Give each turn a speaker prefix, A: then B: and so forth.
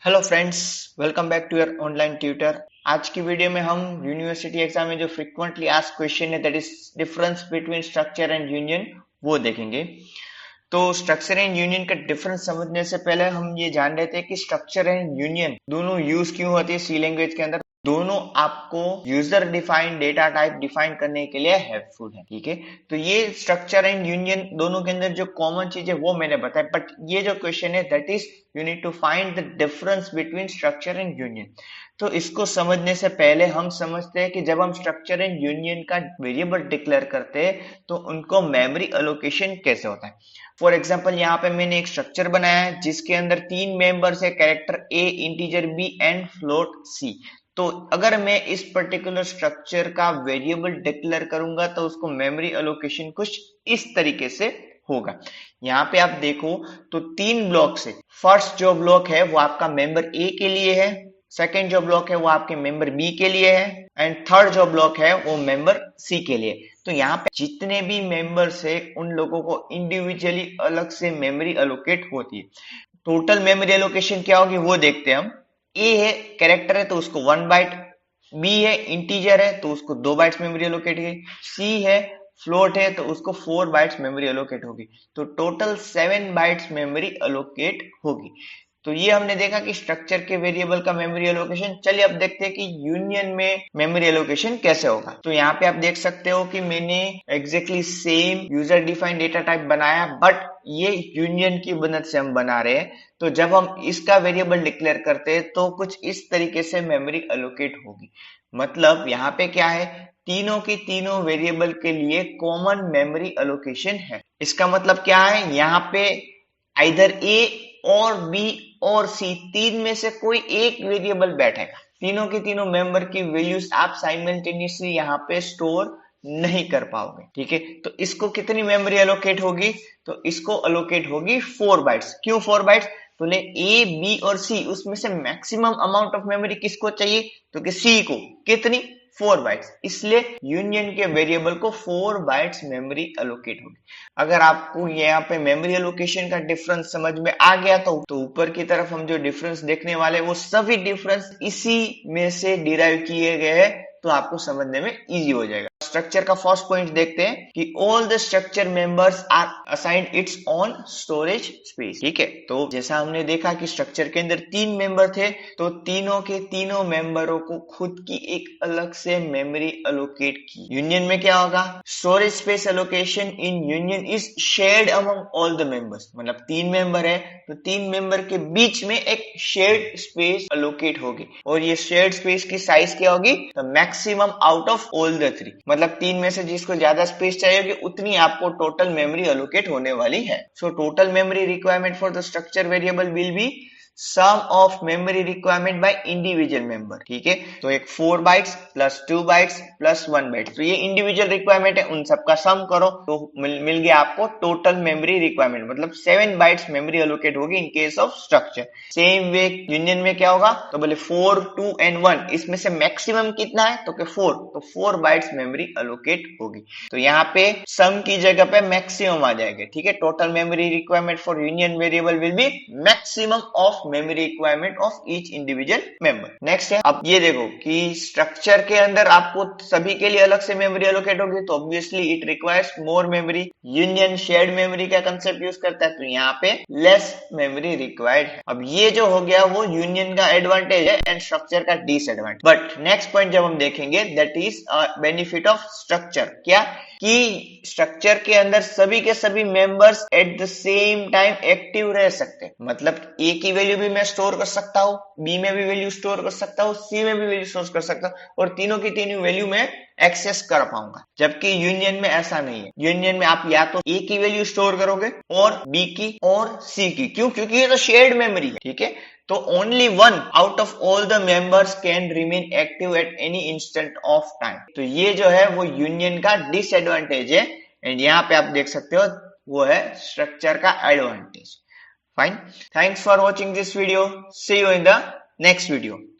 A: Hello friends, welcome back to your online tutor. आज की video में हम यूनिवर्सिटी एग्जाम में जो फ्रीक्वेंटली आस्क्ड क्वेश्चन है that is difference between structure and union वो देखेंगे। तो स्ट्रक्चर एंड यूनियन का डिफरेंस समझने से पहले हम ये जान लेते हैं कि स्ट्रक्चर एंड यूनियन दोनों यूज क्यों होती है सी लैंग्वेज के अंदर। दोनों आपको user defined data type define करने के लिए हेल्पफुल है, ठीक है। तो ये स्ट्रक्चर एंड यूनियन दोनों के अंदर जो कॉमन चीज है वो मैंने बताया, बट ये जो क्वेश्चन है that is you need to find the difference between structure and union. तो इसको समझने से पहले हम समझते हैं कि जब हम स्ट्रक्चर एंड यूनियन का वेरिएबल डिक्लेयर करते हैं तो उनको मेमोरी एलोकेशन कैसे होता है। फॉर एग्जाम्पल यहाँ पे मैंने एक स्ट्रक्चर बनाया है जिसके अंदर तीन मेंबर्स है, character A, integer B and float C. तो अगर मैं इस पर्टिकुलर स्ट्रक्चर का वेरिएबल डिक्लेयर करूंगा तो उसको मेमोरी एलोकेशन कुछ इस तरीके से होगा। यहाँ पे आप देखो तो तीन ब्लॉक है। फर्स्ट जो ब्लॉक है वो आपका मेंबर ए के लिए है, सेकेंड जो ब्लॉक है वो आपके मेंबर बी के लिए है एंड थर्ड जो ब्लॉक है वो मेंबर सी के लिए। तो यहाँ पे जितने भी मेंबर्स है उन लोगों को इंडिविजुअली अलग से मेमोरी एलोकेट होती है। टोटल मेमोरी एलोकेशन क्या होगी वो देखते हैं हम। ए है कैरेक्टर है तो उसको 1 बाइट, बी है इंटीजर है तो उसको 2 बाइट्स मेमोरी एलोकेट होगी, सी है फ्लोट है तो उसको 4 बाइट्स मेमोरी एलोकेट होगी। तो टोटल 7 बाइट्स मेमोरी एलोकेट होगी। तो ये हमने देखा कि स्ट्रक्चर के वेरिएबल का मेमोरी एलोकेशन। चलिए अब देखते हैं कि यूनियन में मेमोरी एलोकेशन कैसे होगा। तो यहाँ पे आप देख सकते हो कि मैंने exactly same user defined data type बनाया, बट ये यूनियन की मदद से हम बना रहे हैं। तो जब हम इसका वेरिएबल डिक्लेयर करते हैं तो कुछ इस तरीके से मेमोरी एलोकेट होगी। मतलब यहाँ पे क्या है, तीनों की तीनों वेरिएबल के लिए कॉमन मेमोरी एलोकेशन है। इसका मतलब क्या है, यहाँ पे आइदर ए और बी और सी तीन में से कोई एक वेरिएबल बैठेगा। तीनों के तीनों मेंबर की वैल्यूज आप साइमल्टेनियसली यहाँ पे स्टोर नहीं कर पाओगे, ठीक है। तो इसको कितनी मेमोरी एलोकेट होगी, तो इसको एलोकेट होगी 4 बाइट्स। क्यों 4 बाइट्स, तो ले ए बी और सी उसमें से मैक्सिमम अमाउंट ऑफ मेमोरी किसको चाहिए, तो कि सी को। कितनी, 4 बाइट्स। इसलिए यूनियन के वेरिएबल को 4 बाइट्स मेमोरी एलोकेट होगी। अगर आपको यहाँ पे मेमोरी एलोकेशन का डिफरेंस समझ में आ गया तो ऊपर की तरफ हम जो डिफरेंस देखने वाले वो सभी डिफरेंस इसी में से डिराइव किए गए हैं, तो आपको समझने में इजी हो जाएगा। स्ट्रक्चर का फर्स्ट पॉइंट देखते हैं कि all the structure members are assigned its own storage space, ठीक है। तो जैसा हमने देखा कि स्ट्रक्चर के अंदर तीन मेंबर थे तो तीनों के तीनों मेंबरों को खुद की एक अलग से मेमोरी एलोकेट की। यूनियन में क्या होगा, storage space allocation in union is shared among all the members. मतलब तीन मेंबर है तो तीन मेंबर के बीच में एक शेयर्ड स्पेस एलोकेट होगी और ये शेयर्ड स्पेस की साइज क्या होगी, the maximum out of all the three. मतलब तीन में से जिसको ज्यादा स्पेस चाहिए होगी उतनी आपको टोटल मेमोरी एलोकेट होने वाली है। So total memory requirement for the structure variable will be sum of memory requirement by individual member, ठीक है। तो एक 4 bytes plus 2 bytes plus 1 byte, तो ये इंडिविजुअल रिक्वायरमेंट है, उन सबका सम करो तो मिल गया आपको टोटल मेमोरी रिक्वायरमेंट। मतलब 7 बाइट्स मेमोरी एलोकेट होगी in case of structure. Same way union में क्या होगा, तो बोले 4, 2 एंड 1 इसमें से मैक्सिमम कितना है, तो 4, तो 4 बाइट्स मेमोरी एलोकेट होगी। तो यहाँ पे सम की जगह पे मैक्सिमम आ जाएगा, ठीक है। Total memory requirement for union variable will B maximum of memory requirement of each individual member. Next है, अब ये देखो कि स्ट्रक्चर के अंदर आपको सभी के लिए अलग से मेमोरी एलोकेट होगी तो obviously it requires more memory. Union shared memory का कंसेप्ट यूज करता है तो यहाँ पे लेस मेमोरी रिक्वायर्ड है। अब ये जो हो गया वो यूनियन का एडवांटेज है एंड स्ट्रक्चर का डिसएडवांटेज। बट नेक्स्ट पॉइंट जब हम देखेंगे that is benefit of structure, क्या कि स्ट्रक्चर के अंदर सभी के सभी members at the same time active रह सकते हैं। मतलब ए की वैल्यू भी मैं स्टोर कर सकता हूँ, बी में भी वैल्यू स्टोर कर सकता हूँ, सी में भी वैल्यू स्टोर कर सकता हूँ और तीनों की तीनों वैल्यू में एक्सेस कर पाऊंगा। जबकि यूनियन में ऐसा नहीं है। यूनियन में आप या तो ए की वैल्यू स्टोर करोगे और बी की और सी की। क्यों, क्योंकि ये तो शेयर्ड मेमोरी है, ठीक है। तो only one out of all the members can remain active at any instant of time. तो ये जो है वो यूनियन का डिसएडवांटेज है एंड यहाँ पे आप देख सकते हो वो है स्ट्रक्चर का advantage. Fine, thanks for watching this video, see you in the next video.